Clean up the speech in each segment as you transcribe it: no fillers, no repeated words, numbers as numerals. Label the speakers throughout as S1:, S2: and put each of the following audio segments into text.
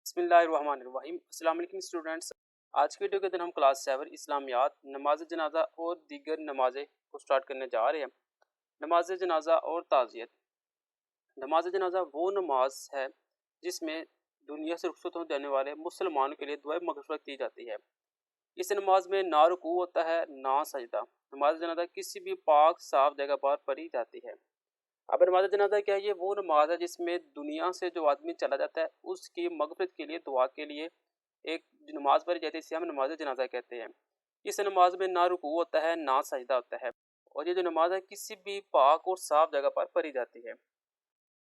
S1: बिस्मिल्लाहिर्रहमानिर्रहीम। अस्सलाम वालेकुम स्टूडेंट्स। आज की वीडियो के अंदर हम क्लास 7 इस्लामियात नमाज जनाजा और दीगर नमाजें को स्टार्ट करने जा रहे हैं। नमाज जनाजा और ताज़ियत। नमाज जनाजा वो नमाज है जिसमें दुनिया से रुखसत हो जाने वाले मुसलमानों के लिए दुआ मगफिरत की जाती है। इस नमाज में ना रुकू होता है ना सजदा। नमाज जनाजा किसी भी पाक साफ जगह पर पढ़ी जाती है। अब नमाज जनाजा क्या है? ये वो नमाज है जिसमें दुनिया से जो आदमी चला जाता है उसकी मगफिरत के लिए, दुआ के लिए एक नमाज पढ़ी जाती है, इसे हम नमाज जनाजा कहते हैं। इस नमाज में ना रुकू होता है ना सजदा होता है, और ये जो नमाज है किसी भी पाक और साफ जगह पर पढ़ी जाती है।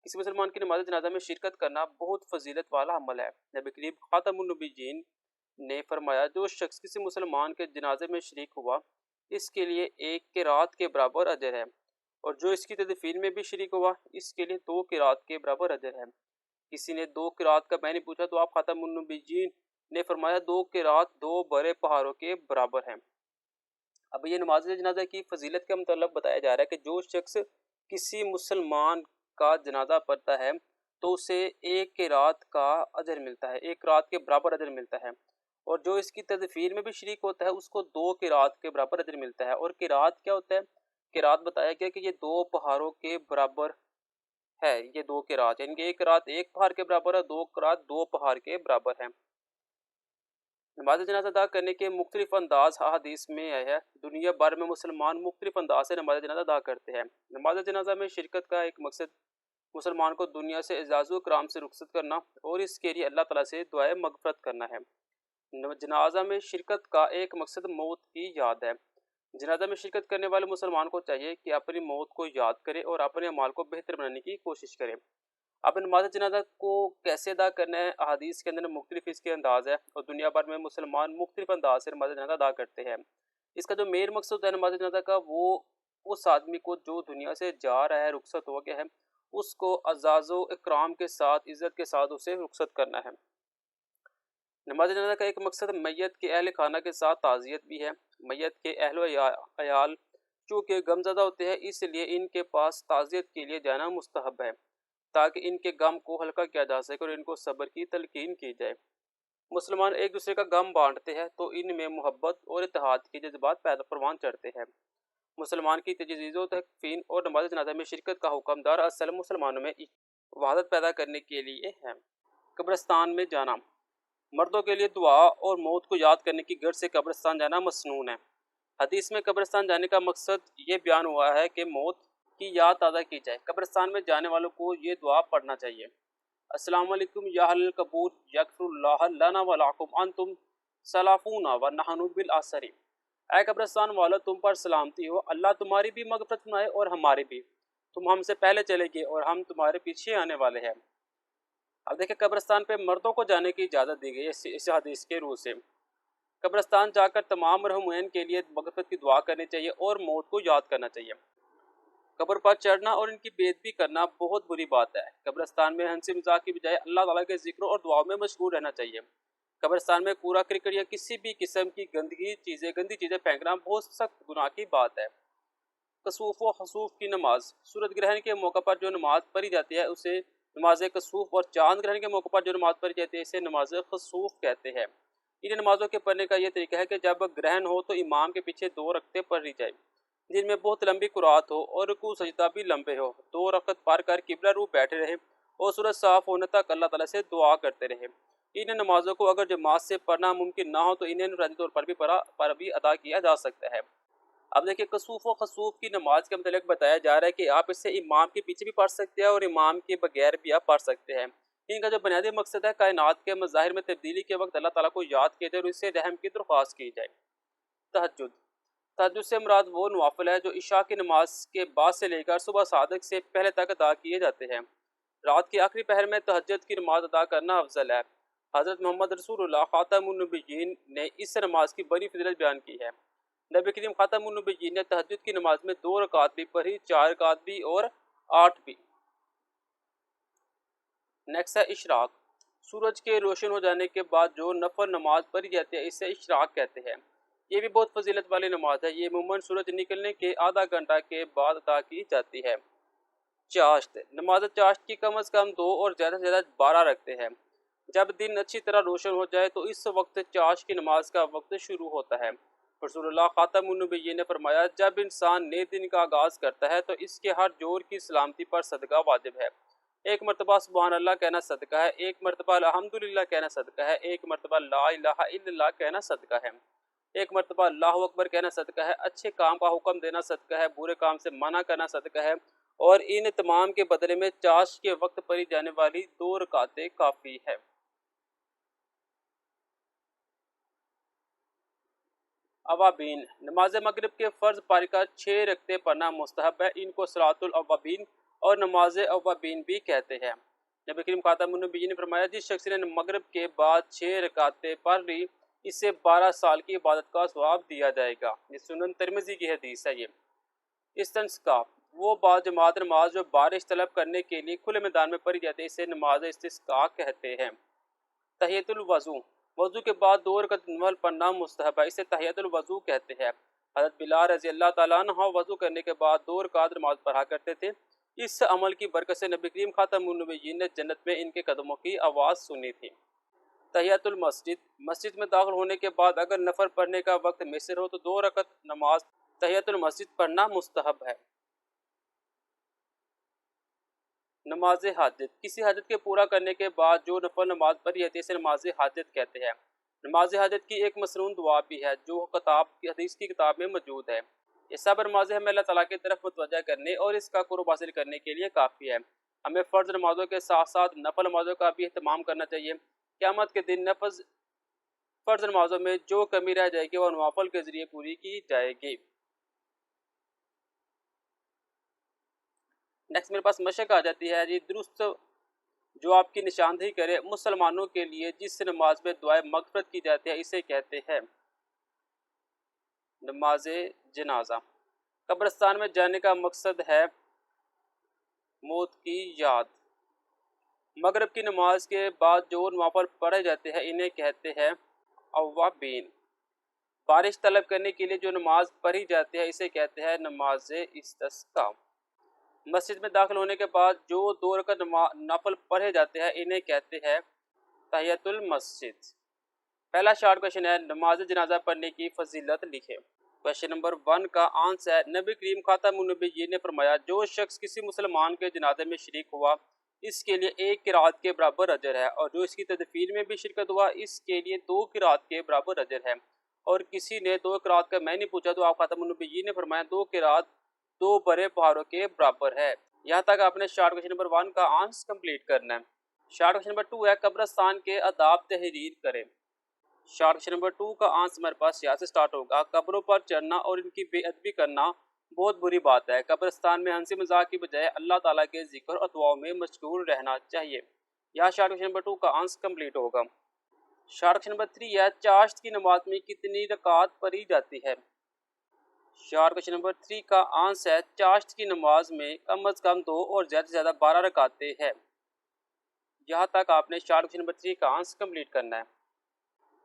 S1: किसी मुसलमान की नमाज जनाजा में शिरकत करना बहुत फजीलत वाला अमल है। नबी करीम खातमुन नबीयीन ने फरमाया, जो शख्स किसी मुसलमान के जनाजे में शरीक हुआ इसके लिए एक किरात के बराबर अजर है, और जो इसकी तदफीन में भी शरीक हुआ इसके लिए 2 किरात के बराबर अजर है। किसी ने 2 किरात का मैंने पूछा तो आप खातमुन नबीयीन ने फरमाया 2 किरात 2 बड़े पहाड़ों के बराबर हैं। अब ये नमाज जनाजा की फजीलत का मतलब बताया जा रहा है कि जो शख्स किसी मुसलमान का जनाजा पढ़ता है तो उसे 1 किरात का अजर मिलता है, 1 किरात के बराबर अजर मिलता है, और जो इसकी तदफीन में भी शरीक होता है उसको 2 किरात के बराबर अजर मिलता है। और किरात क्या होता है? किरात बताया गया कि ये 2 पहाड़ों के बराबर है। ये 2 किरात है, इनके 1 किरात 1 पहाड़ के बराबर है, 2 किरात 2 पहाड़ के बराबर है। नमाज जनाजा अदा करने के मुख्तलिफ अंदाज हदीस में आए हैं। दुनिया भर में मुसलमान मुख्तलिफ अंदाज से नमाज जनाजा अदा करते हैं। नमाज जनाजा में शिरकत का एक मकसद मुसलमान को दुनिया से एजाज़ कराम से रुखसत करना और इसके लिए अल्लाह ताला से दुआए मगफरत करना है। जनाजा में शिरकत का एक मकसद मौत की याद है। जनाजा में शिरकत करने वाले मुसलमान को चाहिए कि अपनी मौत को याद करे और अपने अमाल को बेहतर बनाने की कोशिश करे। अब नमाज जनाजा को कैसे अदा करना है, अहादीस के अंदर मुख्तलिफ इसके अंदाज है, और दुनिया भर में मुसलमान मुख्तलिफ अंदाज से नमाज जनाजा अदा करते हैं। इसका जो मेन मकसद है नमाज जनाजा का, वो उस आदमी को जो दुनिया से जा रहा है, रुखसत हो गया है, उसको अज़ाज़ो इकराम के साथ, इज़्ज़त के साथ उसे रुखसत करना है। नमाज जनाजा का एक मकसद मैयत के अहल खाना के साथ ताज़ियत भी है। मैयत के अहल अयाल चूँकि गमज़दा होते हैं इसलिए इनके पास ताज़ियत के लिए जाना मुस्तहब है, ताकि इनके गम को हल्का किया जा सके और इनको सब्र की तलकीन की जाए। मुसलमान एक दूसरे का गम बांटते हैं तो इनमें मोहब्बत और इत्तेहाद के जज्बात पैदा परवान चढ़ते हैं। मुसलमान की तजदीद तकफीन और नमाज जनाजा में शिरकत का हुक्म दरअसल मुसलमानों में वहादत पैदा करने के लिए है। कब्रिस्तान में जाना। मर्दों के लिए दुआ और मौत को याद करने की गर्ज से कब्रिस्तान जाना मसनून है। हदीस में कब्रिस्तान जाने का मकसद ये बयान हुआ है कि मौत की याद ताज़ा की जाए। कब्रिस्तान में जाने वालों को ये दुआ पढ़ना चाहिए, अस्सलाम वालेकुम या अहलल कबूर यगफिरुल्लाह लना व लकुम अंतुम सलाफूना व नहनु बिल आसरी। ऐ कब्रिस्तान वालों, तुम पर सलामती हो, अल्लाह तुम्हारी भी मगफरत फरमाए और हमारी भी। तुम हमसे पहले चले गए और हम तुम्हारे पीछे आने वाले हैं। अब देखिए, कब्रिस्तान पे मर्दों को जाने की इजाज़त दी गई है इस हदीस के रूह से। कब्रिस्तान जाकर तमाम मरहूमैन के लिए मगफरत की दुआ करनी चाहिए और मौत को याद करना चाहिए। कब्र पर चढ़ना और इनकी बेइज्जती करना बहुत बुरी बात है। कब्रिस्तान में हंसी मजाक की बजाय अल्लाह ताला के जिक्र और दुआओं में मशगूल रहना चाहिए। कब्रिस्तान में कूड़ा करकट या किसी भी किस्म की गंदी चीज़ें फेंकना बहुत सख्त गुनाह की बात है। कसूफ व खसूफ की नमाज। सूरज ग्रहण के मौके पर जो नमाज पढ़ी जाती है उसे नमाज कसूफ, और चांद ग्रहण के मौके पर जो नमाज पढ़ी जाती है इसे नमाज खसूफ कहते हैं। इन नमाजों के पढ़ने का यह तरीका है कि जब ग्रहण हो तो इमाम के पीछे 2 रकतें पढ़ी जाए जिनमें बहुत लंबी कुरात हो और रुकू सजदा भी लंबे हो। 2 रकत पार कर किबला रूप बैठे रहे और सूरज साफ होने तक अल्लाह ताला से दुआ करते रहे। इन नमाजों को अगर जमात से पढ़ना मुमकिन ना हो तो इन्हें इनफरादी तौर पर भी अदा किया जा सकता है। अब देखिए, कसूफ व खसूफ की नमाज के मतलब बताया जा रहा है कि आप इसे इमाम के पीछे भी पढ़ सकते हैं और इमाम के बगैर भी आप पढ़ सकते हैं। इनका जो बुनियादी मकसद है, कायनात के मज़ाहिर में तब्दीली के वक्त अल्लाह ताला को याद किया जाए और इससे रहम की दरख्वास्त की जाए। तहज्जुद। तहज्जुद से मुराद वो नवाफिल है जो इशा की नमाज के बाद से लेकर सुबह सादक से पहले तक अदा किए जाते हैं। रात के आखिरी पहर में तहज्जुद की नमाज अदा करना अफजल है। हज़रत मोहम्मद रसूलुल्लाह खातमुन नबिय्यीन ने इस नमाज की बड़ी फजीलत बयान की है। नबी करीम खातमुन नबिय्यीन ने तहज्जुद की नमाज में 2 रकात भी पढ़ी, 4 रकात भी और 8 भी। नेक्स्ट है इशराक। सूरज के रोशन हो जाने के बाद जो नफल नमाज पढ़ी जाती है इसे इशराक कहते हैं। ये भी बहुत फजीलत वाली नमाज है। ये अमूमन सूरज निकलने के आधा घंटा के बाद अदा की जाती है। चाश्त। नमाज चाश्त की कम अज़ कम 2 और ज़्यादा से ज़्यादा 12 रखते हैं। जब दिन अच्छी तरह रोशन हो जाए तो इस वक्त चाश की नमाज का वक्त शुरू होता है। रसूलुल्लाह खातमुन नबिय्यीन ने फरमाया, जब इंसान नए दिन का आगाज़ करता है तो इसके हर जोर की सलामती पर सदका वाजिब है। एक मरतबा सुबहान अल्लाह कहना सदका है, एक मरतबा अल्हम्दुलिल्लाह कहना सदका है, एक मरतबा ला इलाहा इल्लल्लाह कहना सदका है, एक मरतबा अल्लाहु अकबर कहना सदका है, अच्छे काम का हुक्म देना सदका है, बुरे काम से मना करना सदका है, और इन तमाम के बदले में चाश के वक्त पढ़ी जाने वाली 2 रकातें काफ़ी है। अवाबीन, नमाज मगरिब के फ़र्ज़ पारी का 6 रकते पढ़ना मुस्तहब है। इनको सलातुल अवाबीन और नमाज अवाबीन भी कहते हैं। नबी करीम खातमुन नबिय्यीन ने फरमाया, जिस शख्स ने मगरिब के बाद 6 रकातें पढ़ ली, इसे 12 साल की इबादत का सवाब दिया जाएगा। ये सुनन तिरमिज़ी की हदीस है। ये इस्तिस्का, वो बाजमात नमाज जो बारिश तलब करने के लिए खुले मैदान में पढ़ी जाती है, इसे नमाज इस्तिस्का कहते हैं। तहियतुल वज़ू, वज़ू के बाद 2 रकात नफल पढ़ना मुस्तहब है, इसे तहियतुल वज़ू कहते हैं। हज़रत बिलाल रज़ी अल्लाह तआला अन्हु वज़ू करने के बाद 2 रकात नमाज पढ़ा करते थे। इस अमल की बरकत से नबी करीम खातमुन नबिय्यीन ने जन्नत में इनके कदमों की आवाज़ सुनी थी। तहियतुल मस्जिद, मस्जिद में दाखिल होने के बाद अगर नफल पढ़ने का वक्त मिसर हो तो 2 रकात नमाज तहियतुल मस्जिद पढ़ना मुस्तहब है। नमाज हाजत, किसी हाजत के पूरा करने के बाद जो नफल नमाज पढ़ी जाती है, इसे नमाज हाजत कहते हैं। नमाज हाजत की एक मसनून दुआ भी है जो किताब की हदीस की किताब में मौजूद है। ये सब नमाज़ें हमें अल्लाह ताला की तरफ मुतवज्जा करने और इसका कुर्ब हासिल करने के लिए काफ़ी है। हमें फ़र्ज़ नमाज़ों के साथ साथ नफल नमाज़ों का भी अहतमाम करना चाहिए। क़यामत के दिन फ़र्ज़ नमाज़ों में जो कमी रह जाएगी वह नवाफिल के ज़रिए पूरी की जाएगी। नेक्स्ट मेरे पास मशक आ जाती है जी, दुरुस्त जो आपकी निशानदेही करे मुसलमानों के लिए जिस नमाज में दुआए मगफरत की जाती है, इसे कहते हैं नमाज जनाजा। कब्रिस्तान में जाने का मकसद है मौत की याद। मगरिब की नमाज के बाद जो नवाफिल पढ़े जाते हैं, इन्हें कहते हैं अव्वाबीन। बारिश तलब करने के लिए जो नमाज पढ़ी जाती है, इसे कहते हैं नमाज इस्तिस्का। मस्जिद में दाखिल होने के बाद जो 2 रकात नफल पढ़े जाते हैं, इन्हें कहते हैं तहियतुल मस्जिद। पहला शॉर्ट क्वेश्चन है, नमाज जनाजा पढ़ने की फजीलत लिखें। क्वेश्चन नंबर 1 का आंसर है, नबी करीम खातमुन नबिय्यीन ने फरमाया, जो शख्स किसी मुसलमान के जनाजे में शरीक हुआ, इसके लिए 1 किरात के बराबर अजर है, और जो इसकी तदफीन में भी शिरकत हुआ, इसके लिए 2 किरात के बराबर अजर है। और किसी ने 2 किरात का मैं नहीं पूछा तो आप खातमुन नबिय्यीन ने फरमाया 2 किरात 2 बड़े पहाड़ों के बराबर है। यहाँ तक आपने शॉर्ट क्वेश्चन नंबर 1 का आंसर कंप्लीट करना है। शॉर्ट क्वेश्चन नंबर 2 है, कब्रिस्तान के आदाब तहरीर करें। शॉर्ट क्वेश्चन नंबर 2 का आंसर हमारे पास यहाँ से स्टार्ट होगा। कब्रों पर चढ़ना और इनकी बेअदबी करना बहुत बुरी बात है। कब्रिस्तान में हंसी मजाक की बजाय अल्लाह ताला के जिक्र और दुआओं में मशगूल रहना चाहिए। यहाँ शॉर्ट क्वेश्चन नंबर 2 का आंसर कंप्लीट होगा। शॉर्ट क्वेश्चन नंबर 3 है, चाश्त की नमाज में कितनी रकात पढ़ी जाती है। शॉर्ट क्वेश्चन नंबर 3 का आंसर है, चाश्त की नमाज में कम अज़ कम 2 और ज़्यादा से ज़्यादा 12 रकातें हैं। यहाँ तक आपने शॉर्ट क्वेश्चन नंबर 3 का आंसर कंप्लीट करना है।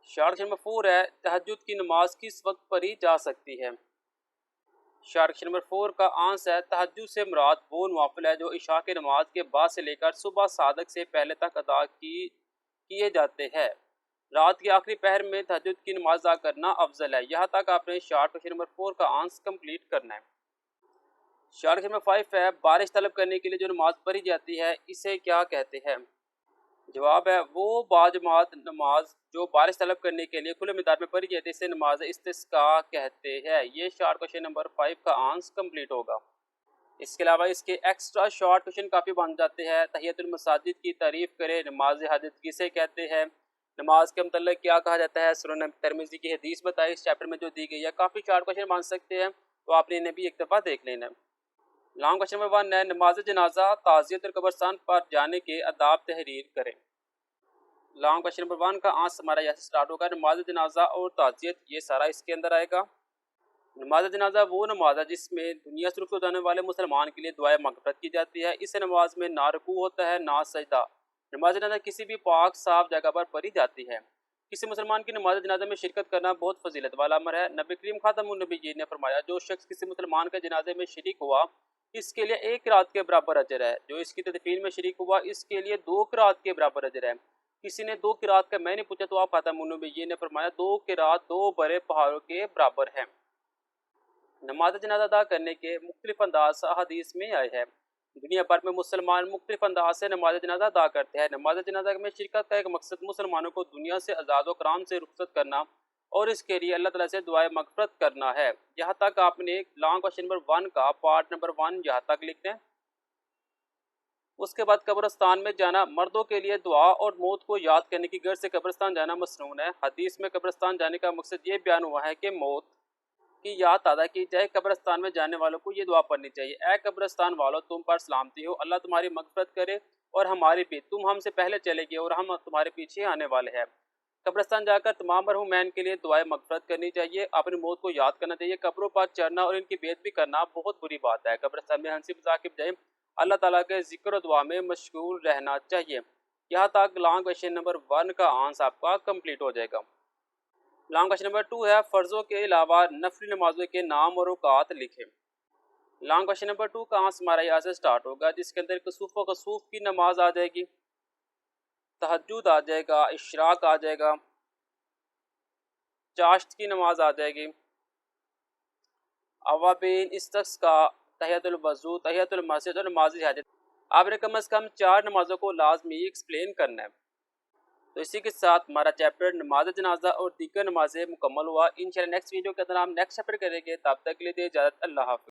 S1: शॉर्ट क्वेश्चन नंबर 4 है, तहज्जुद की नमाज किस वक्त पढ़ी जा सकती है। शॉर्ट क्वेश्चन नंबर 4 का आंसर है, तहज्जुद से मुराद वो नवाफिल है जो इशा के नमाज के बाद से लेकर सुबह सादक से पहले तक अदा किए जाते हैं। रात के आखिरी पहर में तहज्जुद की नमाज अदा करना अफजल है। यहाँ तक आपने शॉर्ट क्वेश्चन नंबर 4 का आंसर कंप्लीट करना है। शॉर्ट क्वेश्चन नंबर 5 है, बारिश तलब करने के लिए जो नमाज पढ़ी जाती है, इसे क्या कहते हैं। जवाब है, वो बाजमात नमाज जो बारिश तलब करने के लिए खुले मैदान में पढ़ी जाती है, इसे नमाज इस्तिस्का कहते हैं। ये शॉर्ट क्वेश्चन नंबर 5 का आंसर कंप्लीट होगा। इसके अलावा इसके एक्स्ट्रा शॉर्ट क्वेश्चन काफ़ी बन जाते हैं। तहियतुल मसाजिद की तारीफ़ करें, नमाज हाजत किसे कहते हैं, नमाज के मतलब क्या कहा जाता है, सुनन तिरमिज़ी की हदीस बताई इस चैप्टर में जो दी गई है। काफ़ी शॉर्ट क्वेश्चन बन सकते हैं, तो आपने इन्हें भी एक दफ़ा देख लेना है। लॉन्ग क्वेश्चन नंबर 1 है, नमाज जनाजा ताज़ियत और कब्रिस्तान पर जाने के आदाब तहरीर करें। लॉन्ग क्वेश्चन नंबर 1 का आंसर हमारा यहाँ से स्टार्ट होगा, नमाज जनाजा और ताज़ियत, ये सारा इसके अंदर आएगा। नमाज जनाजा वो नमाज है जिसमें दुनिया से रुखसत जाने वाले मुसलमान के लिए दुआए मग़फ़िरत की जाती है। इस नमाज में ना रुकू होता है ना सजदा। नमाज जनाजा किसी भी पाक साफ जगह पर पढ़ी जाती है। किसी मुसलमान की नमाज जनाजा में शिरकत करना बहुत फजीलत वाला अमर है। नबी करीम खातमुन नबिय्यीन ने फरमाया, जो शख्स किसी मुसलमान के जनाजे में शरीक हुआ, इसके लिए 1 रात के बराबर अजर है। जो इसकी तदफीन में शरीक हुआ, इसके लिए 2 रात के बराबर अजर है। किसी ने 2 क़िरात का मैंने पूछा तो आप अता मुनव्वी ने फरमाया 2 क़िरात 2 बड़े पहाड़ों के बराबर है। नमाज जनाजा अदा करने के मुख्तलिफ अंदाज हदीस में आए हैं। दुनिया भर में मुसलमान मुख्तलिफ अंदाज से नमाज जनाजा अदा करते हैं। नमाज जनाजा में शिरकत का एक मकसद मुसलमानों को दुनिया से आज़ाद व कराम से रुखसत करना और इसके लिए अल्लाह ताला से दुआए मगफरत करना है। यहाँ तक आपने लॉन्ग क्वेश्चन नंबर 1 का पार्ट नंबर 1 यहाँ तक लिखते हैं। उसके बाद कब्रिस्तान में जाना मर्दों के लिए दुआ और मौत को याद करने की गर्ज से कब्रिस्तान जाना मसनून है। हदीस में कब्रिस्तान जाने का मकसद ये बयान हुआ है कि मौत की याद ताज़ा की जाए। कब्रिस्तान में जाने वालों को ये दुआ पढ़नी चाहिए, ऐ कब्रिस्तान वालों तुम पर सलामती हो, अल्लाह तुम्हारी मगफरत करे और हमारी भी, तुम हमसे पहले चले गए और हम तुम्हारे पीछे आने वाले हैं। कब्रिस्तान जाकर तमाम मरहूमैन के लिए दुआएं मगफरत करनी चाहिए, अपनी मौत को याद करना चाहिए। कब्रों पर चढ़ना और इनकी बेद भी करना बहुत बुरी बात है। कब्रिस्तान में हंसी मजाक की बजाय अल्लाह ताला के जिक्र और दुआ में मशगूल रहना चाहिए। यहाँ तक लॉन्ग क्वेश्चन नंबर 1 का आंसर आपका कंप्लीट हो जाएगा। लॉन्ग क्वेश्चन नंबर 2 है फ़र्ज़ों के अलावा नफली नमाजों के नाम और औकात लिखें। लॉन्ग क्वेश्चन नंबर 2 का आंसर हमारा यहाँ से स्टार्ट होगा, जिसके अंदर कसूफ़ व कसूफ़ की नमाज आ जाएगी, तहज्जुद आ जाएगा, इशराक आ जाएगा, चाश्त की नमाज आ जाएगी, अवाबीन इस्तस्का, तहियतुल वज़ू, तहियतुल मस्जिद और नमाज़ हाजत। आपने कम से कम 4 नमाज़ों को लाजमी एक्सप्लेन करना है। तो इसी के साथ हमारा चैप्टर नमाज जनाजा और दीगर नमाजें मुकम्मल हुआ। इंशाअल्लाह नेक्स्ट वीडियो के अंदर हम नेक्स्ट चैप्टर करेंगे। तब तक के लिए दे इजाज़त, अल्लाह हाफ़िज़।